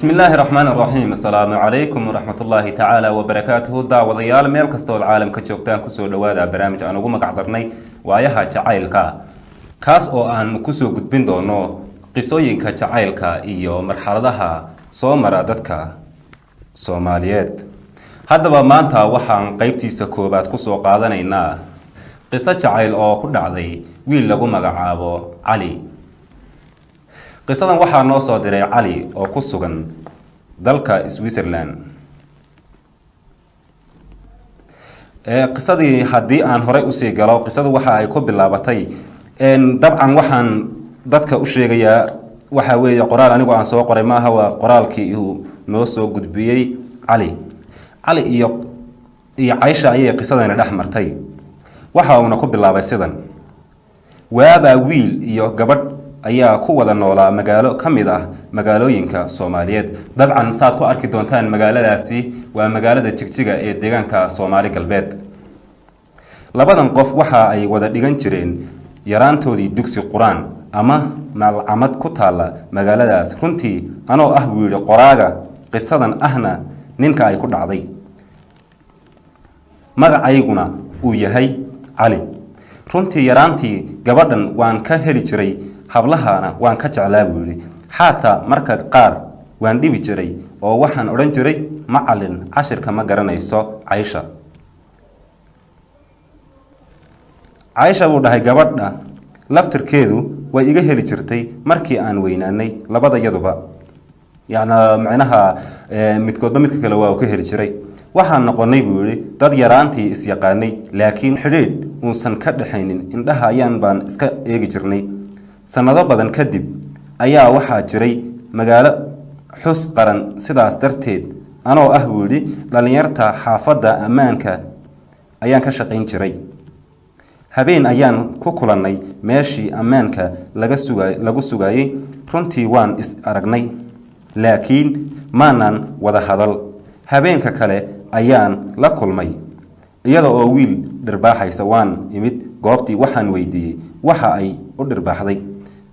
بسم الله الرحمن الرحيم. السلام عليكم ورحمة الله تعالى وبركاته. داوديال ميل كستو العالم كجوجتان كسو دوادا برنامج aan ugu magac darnay waayaha jacaylka kaas oo aan ku soo gudbin doono qisooyinka jacaylka iyo marxaladaha soo mara dadka Soomaaliyeed. Haddaba maanta waxaan qaybtiisa koobaad ku soo qaadanaynaa qiso jacayl oo ku dhacday wiil lagu magacaabo Ali. qisadan waxaa noo soo diray Ali oo ku sugan dalka Switzerland. qisadii haddii aan horey u sii galo qisadu waxa ay ku bilaabatay dabcan waxaan dadka u sheegayaa waxa weeye qoraal anigu aan soo qoray maaha waa qoraalkii uu noo soo gudbiyay Ali iyo Aisha ayay qisadana dhex martay. waxa uu ku bilaabay sidan: waaba wiil iyo gabadh ayaa ku wada noolaa magaalo kamid ah magaalooyinka Soomaaliyeed. dabcan saad ku arki doontaan magaaladaasi waa magaalada Jigjiga ee deegaanka Soomaali Galbeed. labadan qof waxa ay wada dhigan jireen yaraantoodii dugsi Quraan ama malcamad ku taala magaaladaas. runtii anoo ah wiil qoraaga qisadan ahna ninka ay ku dhacday magacayguna uu yahay Ali. runtii yaraantii gabadhan waan ka heli jiray, hablahana waan ka jeclaa buu yiri. xataa marka qaar waan dhibi jiray oo waxaan oran jiray macallin cashirka ma garanayso Aisha buu dhahay gabadha laftirkeedu way iga heli jirtay markii aan weynaanay labadayaduba. macnaha midkoodba midka kale waa ka heli jiray. waxaan noqonay buu yiri dad yaraantii is yaqaanay laakiin xidhiidh uusan ka dhaxaynin indhaha ayaan baan iska eegi jirnay. sanado badan kadib ayaa waxaa jiray magaalo xus qaran, sidaas darteed anoo ah buu yiri dhalinyarta xaafadda ammaanka ayaan ka shaqayn jiray. habeen ayaan ku kulannay meeshii ammaanka lagu sugayay. runtii waan is aragnay laakiin maanan wada hadal. habeenka kale ayaan la kulmay iyada oo wiil dhirbaaxaysa. waan imid goobtii, waxaan weydiiyey waxa ay u dhirbaaxday.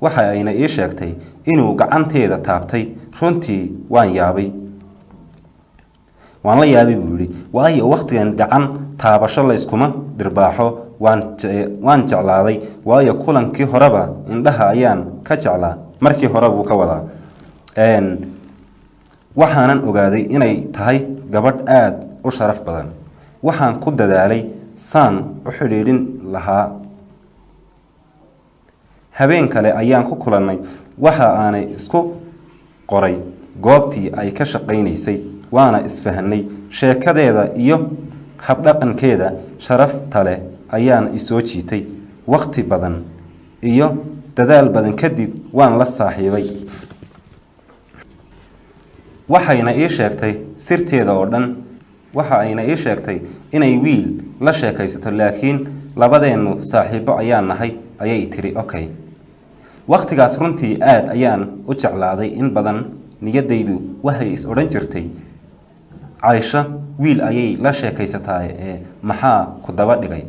waxa ayna ii sheegtay inuu gacanteeda taabtay. runtii waan la yaabay buu yiri, waayo waqtigan gacan taabasho la iskuma dhirbaaxo. waan jeclaaday waayo kulankii horeba indhaha ayaan ka jeclaa. markii hore buu ka wadaa. waxaanan ogaaday inay tahay gabadh aad u sharaf badan. waxaan ku dadaalay saan u xidhiidhin lahaa. habeen kale ayaan ku kulannay. waxa aanay isku qoray goobtii ay ka shaqaynaysay, waana isfahanay. sheekadeeda iyo habdhaqankeeda sharafta leh ayaan isoo jiitay. waqti badan iyo dadaal badan kadib waan la saaxiibay. waxayna ii sheegtay sirteeda oo dhan. waxa ayna ii sheegtay inay wiil la sheekaysato laakiin labadeenu saaxiibo ayaan nahay ayay tiri. okay. waqtigaas runtii aad ayaan u jeclaaday. in badan niyadaydu waxay is odhan jirtay Aisha wiil ayay la sheekaysataa maxaa ku daba dhigay,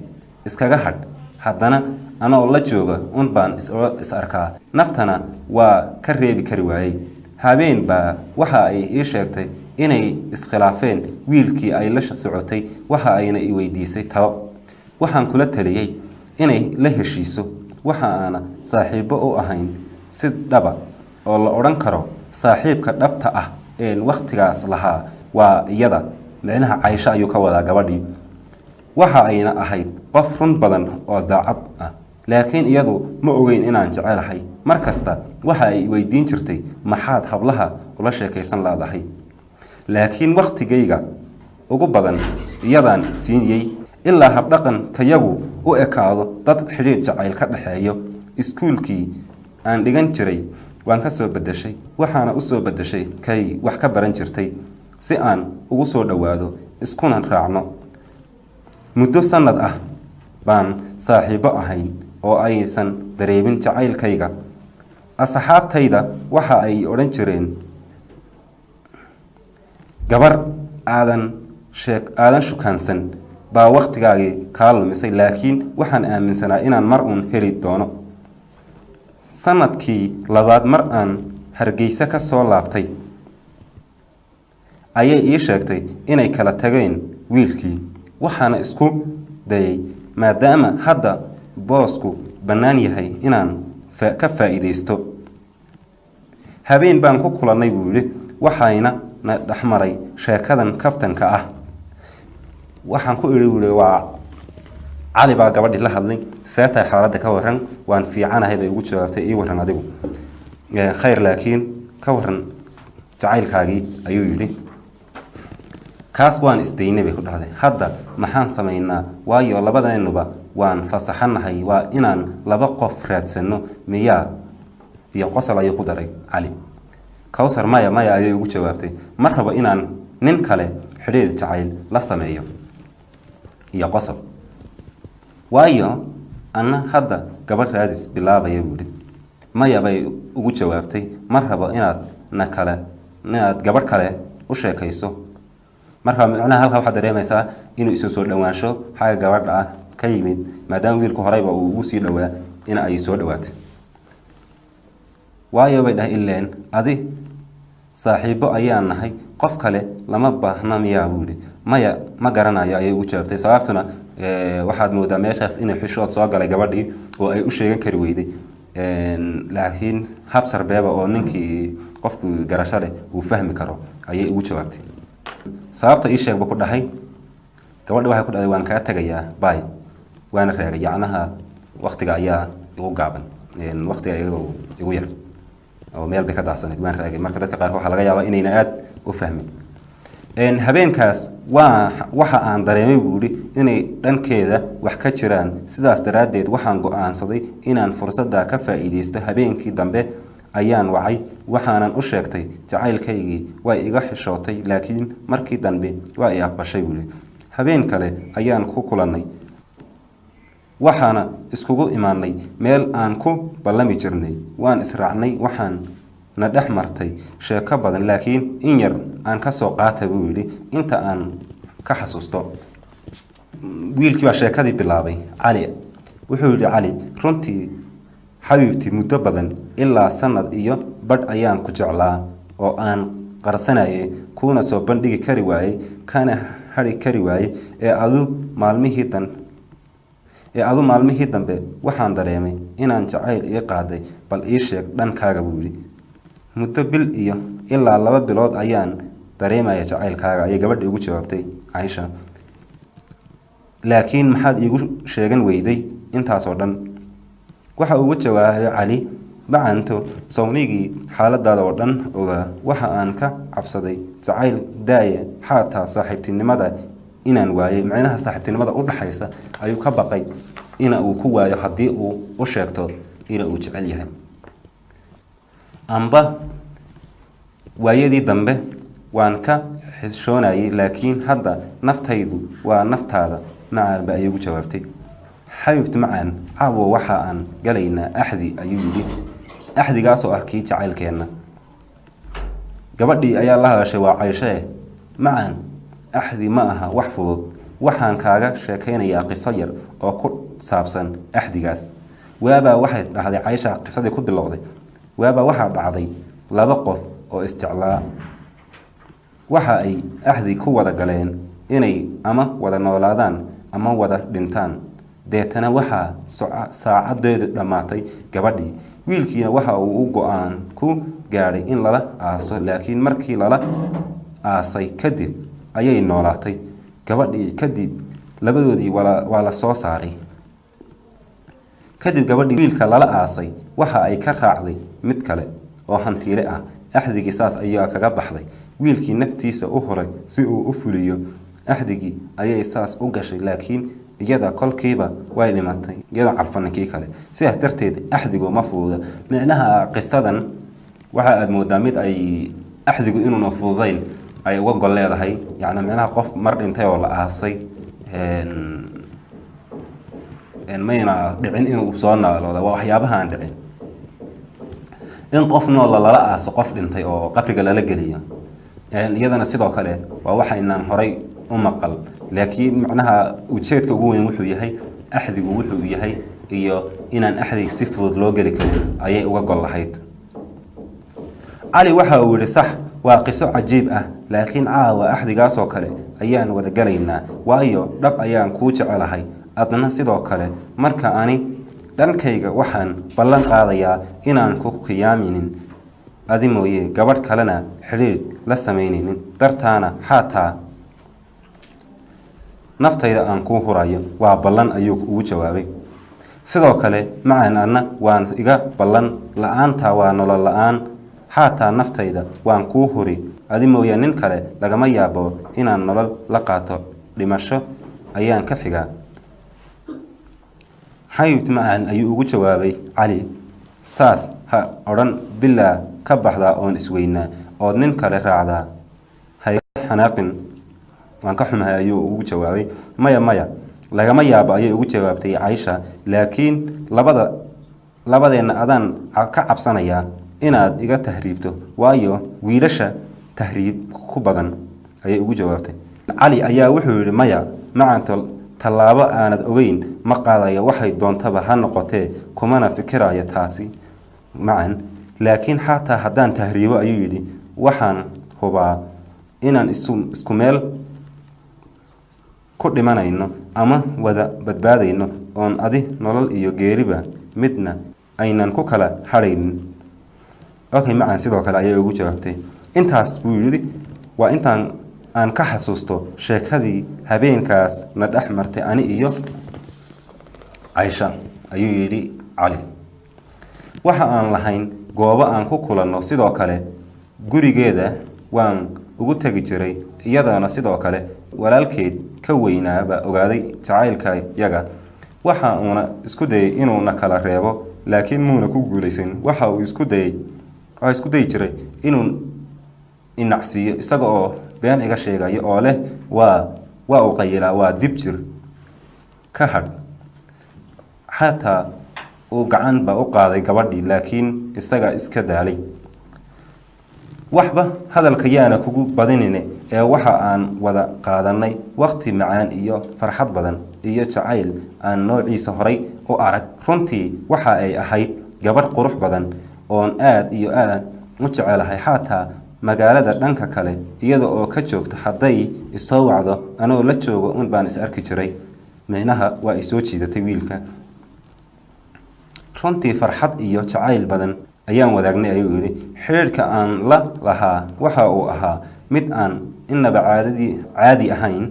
iskaga hadh. haddana anoo la jooga un baan is arkaa, naftana waa ka reebi kari waayay. habeen baa waxa ay ii sheegtay inay iskhilaafeen wiilkii ay la socotay. waxa ayna i weydiisay talo. waxaan kula taliyay inay la heshiiso. waxa aana saaxiibo u ahayn si dhaba oo la odhan karo saaxiibka dhabta ah ee waqtigaas lahaa waa iyada. macnaha Aisha ayuu ka wadaa gabadhii. waxa ayna ahayd qof run badan oo daacad ah, laakiin iyadu ma ogeyn inaan jecelahay. markasta waxa ay weydiin jirtay maxaad hablaha ula sheekaysan laadahay. laakiin waqtigayga ugu badan iyadaan siinayay ilaa habdhaqankayagu u ekaado dad xidhiidh jacayl ka dhaxeeyo. iskuulkii aan dhigan jiray waan ka soo bedeshay. waxaana u soo bedeshay kay wax ka baran jirtay si aan ugu soo dhowaado iskuna raacno. muddo sanad ah baan saaxiibo ahayn oo aysan dareemin jacaylkayga. asxaabtayda waxa ay odhan jireen gabar aadan shukaansan baa waqtigaagii kaa lumisay, laakiin waxaan aaminsanaa inaan mar uun heli doono. sanadkii labaad mar aan Hargeysa ka soo laabtay ayay ii sheegtay inay kala tageen wiilkii. waxaana isku dayay maadaama hadda boosku bannaan yahay inaan ka faa'iideysto. habeen baan ku kulannay buu yidhi, waxayna na dhexmaray sheekadan kaftanka ah. waxaan ku idhi wuli waa cali baa gabadhii la hadlay, seetay xaaladda ka waran. waan fiicanahay bay ugu jawaabtay, ii waran adigu khayr, laakiin ka waran jacaylkaagii ayuu yidhi. kaas waan isdaynay bay ku dhahday. hadda maxaan samaynaa? waayo labadeennuba waan fasaxanahay, waa inaan laba qof raadsanno miyaa? iyo qosol ayuu ku daray cali. kawsar maya maya ayay ugu jawaabtay, ma rabo inaan nin kale xidhiir jacayl la sameeyo. iyo qosol, waayo anna hadda gabadh raadis bilaabaya buuhi. maya bay ugu jawaabtay, ma rabo inaad gabadh kale u sheekayso. marka macnaha halka waxaad dareemaysaa inuu isu soo dhawaansho xagga gabadha ah ka yimid, maadaama wiilku horeyba uu ugu sii dhowaa in ay soo dhawaatay. waayo bay dhahay ileen adi saaxiibo ayaan nahay, qof kale lama baahna miyaa buuhi. maya ma garanayo ayay ugu jawaabtay. sababtuna waxaad moodaa meeshaas inay xishood soo galay gabadhii oo ay u sheegan kari weyday. laakiin habsar beeba oo ninkii qofku garasho leh uu fahmi karo ayay ugu jawaabtay. sababta ii sheegba ku dhahay, gabadha waxay ku dhahday waan kaa tegayaa bay, waana raagay. yacnaha waktiga ayaa igu gaaban, waktiga igu yar oo meel bay ka daadsanayd, waan raagay. marka dadka qaar waxaa laga yaabaa inayna aada u fahmin. habeenkaas waxa aan dareemay buu yidhi inay dhankeeda wax ka jiraan. sidaas daraaddeed waxaan go-aansaday inaan fursadda ka faa'iideysto. habeenkii dambe ayaan wacay, waxaanan u sheegtay jacaylkaygii. way iga xishootay, laakiin markii dambe waa i aqbashay buuhi. habeen kale ayaan ku kulannay, waxaana iskugu imaanay meel aan ku ballami jirnay. waan israacnay, waxaan na dhex martay sheeko badan, laakiin in yar aan ka soo qaata buu yidhi inta aan ka xasuusto. wiilkii baa sheekadii bilaabay. cali wuxuu yidhi, cali runtii xabiibtii muddo badan ilaa sanad iyo badh ayaan ku jeclaa oo aan qarsanayay, kuuna soo bandhigi kari waayey, kana hari kari waayey. ee adu maalmihii dambe waxaan dareemay inaan jacayl ii qaaday, bal ii sheeg dhankaaga buu yidhi. muddo bil iyo ilaa 2 bilood ayaan dareemaya jacaylkaaga ayay gabadhii ugu jawaabtay Caaisha. laakiin maxaad iigu sheegan weyday intaasoo dhan? waxa ugu jawaabay cali, macanto sownigii xaaladaada oo dhan ogaa. waxa aan ka cabsaday jacayl daaya, xataa saaxiibtinimada inaan waayay. macnaha saaxiibtinimada u dhaxaysa ayuu ka baqay ina uu ku waayo haddii uu u sheegto ina uu jecel yahay. amba waayadii dambe waan ka xishoonayay, laakiin hadda naftaydu waa naftaada macaan ba ayay ugu jawaabtay. xabiibti macaan, caawo waxa aan galaynaa axdi ayuu yidhi. axdigaasoo ah kii jacaylkeenna. gabadhii ayaa la hadashay, waa Caaisha. macaan, axdi ma aha wax fudud. waxaan kaaga sheekaynayaa qiso yar oo ku saabsan axdigaas. waabaa waxay dhahday Caaisha, qisadii ku bilowday. waabaa waxaa dhacday 2 qof oo isjeclaa. waxa ay axdi ku wada galeen inay ama wada noolaadaan ama wada dhintaan. deetana waxaa saacadeedu dhammaatay gabadhii. wiilkiina waxa uu go-aan ku gaadhay in lala aaso, laakiin markii lala aasay kadib ayay noolaatay gabadhii. kadib labadoodii waa la soo saaray. kadib gabadhii wiilka lala aasay waxa ay ka raacday mid kale oo hantiile ah. axdigii saas ayaa kaga baxday. wiilkii naftiisa u huray si uu u fuliyo axdigii ayay saas u gashay, laakiin iyada kolkiiba way dhimatay iyadoo calfanankii kale. sidaas darteed axdigu ma fududa. macnaha qisadan waxa aad moodaa mid ay axdigu inuuna fududayn ay uga gol leedahay. yacni macnaha qof mar dhintay oo la aasay mayna dhicin inuu soo noolooda. waa waxyaabaha aan dhicin. in qof nool lala aaso qof dhintay oo qabriga lala geliyo, iyadana sidoo kale waa waxaynaan horay u maqal. laakiin macnaha ujeedka ugu weyn wuxuu yahay axdigu wuxuu yahay iyo inaan axdig si fudud loo geli karin ayay uga gol lahayd. cali waxa uu yidhi, sax waa qiso cajiib ah, laakiin caawa axdigaasoo kale ayaan wada galaynaa waayo dhab ayaan kuu jecelahay adna sidoo kale marka ani dhankayga waxaan ballan qaadayaa inaan ku khiyaaminin adi mooye gabadh kalena xidhiir la samaynaynin dartaana xataa naftayda aan kuu hurayo waa ballan ayuu ugu jawaabay sidoo kale macaan adna waan iga ballan la-aanta waa nolol la-aan xataa naftayda waan kuu huri adi mooye nin kale lagama yaabo inaan nolol la qaato dhimasho ayaan ka xigaa xayut macaan ayuu ugu jawaabay cali saas ha odhan bilaa ka baxdaa oon isweynaa ood nin kale raacdaa hay xanaaqin waan ka xumahay ayuu ugu jawaabay maya lagama yaabo ayay ugu jawaabtay Caaisha laakiin labadeenna adaan ka cabsanayaa inaad iga tahriibto waayo wiilasha tahriib ku badan ayay ugu jawaabtay cali ayaa wuxuu yiri maya macanto tallaabo aanad ogeyn ma qaadayo waxay doontaba ha noqotee kumana fikirayo taasi macan laakiin xataa haddaan tahriibo ayuu yidhi waxaan hubaa inaan isku meel ku dhimanayno ama wada badbaadayno oon adi nolol iyo geeriba midna aynan ku kala hadhaynin okay macan sidoo kale ayay ugu jawaabtay intaas buu yidhi waa intaan aan ka xasuusto sheekadii habeenkaas na dhex martay ani iyo Caaisha ayuu yidhi cali waxa aan lahayn goobo aan ku kulanno sidoo kale gurigeeda waan ugu tagi jiray iyadana sidoo kale walaalkeed ka weynaaba ogaaday jacaylka yaga waxa uuna isku dayay inuu na kala reebo laakiin muuna ku guulaysan waxa uu isku day jiray inuu inacsiyo isaga oo been iga sheegayo oo leh waa uu qayilaa waa dib jir ka hadh xataa uu gacan ba u qaaday gabadhii laakiin isaga iska daalay waxba hadalka yaana kugu badinine ee waxa aan wada qaadanay waqti macaan iyo farxad badan iyo jacayl aan noociisa horay u arag runtii waxa ay ahayd gabadh qurux badan oon aad iyo aad u jecelahay xataa magaalada dhanka kale iyada oo ka joogta hadday isoo wacdo anoo la joogo un baan is arki jiray micnaha waa isoo jiidatay wiilka runtii farxad iyo jacayl badan ayaan wadaagnay ayuu yidhi xiriirka aan la lahaa waxa uu ahaa mid aan inaba caadi ahayn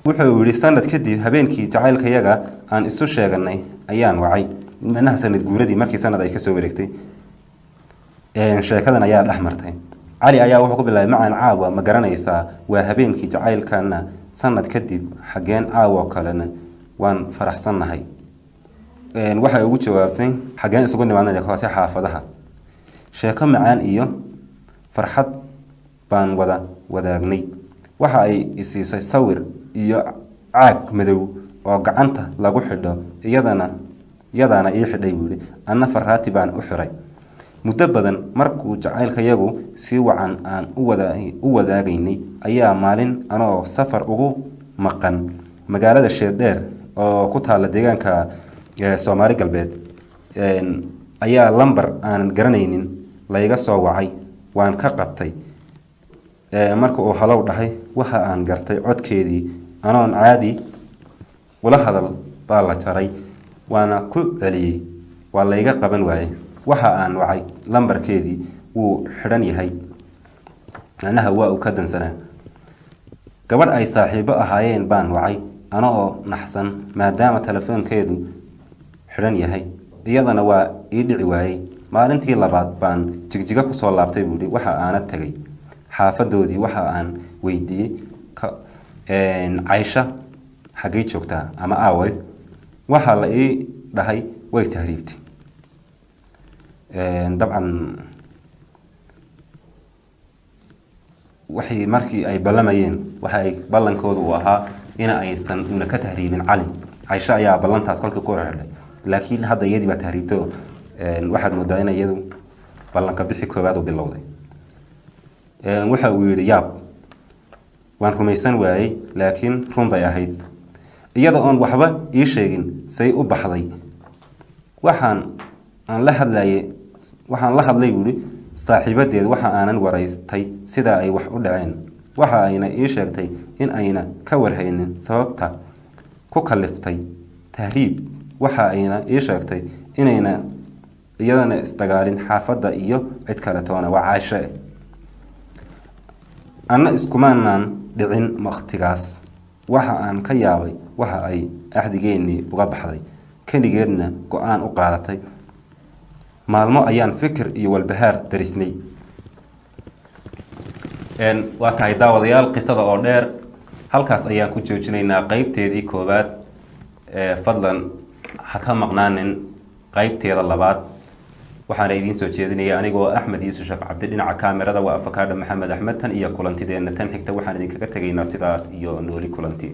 wuxuu yidhi sanad kadib habeenkii jacaylkayaga aan isu sheeganay ayaan wacay micnaha sanad guuradii markii sanad ay kasoo wareegtay sheekadan ayaa dhex martay cali ayaa wuxuu ku bilaabay macaan caawa ma garanaysaa waa habeenkii jacaylkana sanad kadib xageen caawa kalena waan faraxsannahay waxay ugu jawaabtay xageen isugu nimaadnay hoose xaafadaha sheeko macaan iyo farxad baan wadaagnay waxa ay isiisay sawir iyo caag madow oo gacanta lagu xidho iyadana ii xidhay buu yidhi anna farraati baan u xiray muddo badan markuu jacaylkayagu si wacan aan u wadaagaynay ayaa maalin anoo safar ugu maqan magaalada Sheedheer oo ku taala deegaanka Soomaali galbeed ayaa lambar aan garanaynin layga soo wacay waan ka qabtay marka uu halow dhahay waxa aan gartay codkeedii anoon caadi wala hadal baa la jaray waana ku celiyay waa layga qaban waayay waxa aan wacay lambarkeedii wuu xidhan yahay anaha waa uu ka dansanaa gabadh ay saaxiibo ahaayeen baan wacay anoo naxsan maadaama telefoonkeedu xidhan yahay iyadana waa ii dhici waayay maalintii labaad baan jigjiga ku soo laabtay buu waxa aana tagay xaafadoodii waxa aan weydiiyay Caaisha xagee joogtaa ama aaway waxa la ii dhahay way tahriibtay dabcan waxay markii ay ballamayeen waxa ay ballankoodu u ahaa in aysan una ka tahriibin cali Caaisha ayaa ballantaas kolkii ku xidhay laakiin hadda iyadii baa tahriibtay waxaad moodaa in iyadu ballanka bixi koobaad u bilowday waxa uu yidhi yaab waan rumaysan waayay laakiin run bay ahayd iyada oon waxba ii sheegin say u baxday waxaan la hadlay buu saaxiibadeed waxa aanan waraystay sida ay wax u dhaceen. Waxa ayna ii sheegtay in ayna ka warhaynin sababta ku kaliftay tahriib. Waxa ayna ii sheegtay inayna iyadana isdagaalin xaafadda iyo cid kale toona. waa Caashe. Anna iskumaanaan dhicin waqtigaas. Waxa aan ka yaabay waxa ay ahdigeennii uga baxday, keligeedna go'aan u qaadatay. Maalmo ayaan fikir iyo walbahaar darisnay. waa tahay daawadayaal, qisada oo dheer halkaas ayaan ku joojinaynaa qaybteedii koowaad. fadlan ha ka maqnaanin qaybteeda labaad. waxaana idiin soo jeedinaya anigoo Axmed Yuusuf Sheekh Cabdi. dhinaca kaamirada waa Afakaadha Maxamed Axmed. tan iyo kulantideena tan xigta waxaan idinkaga tegaynaa sidaas iyo nooli kulanti.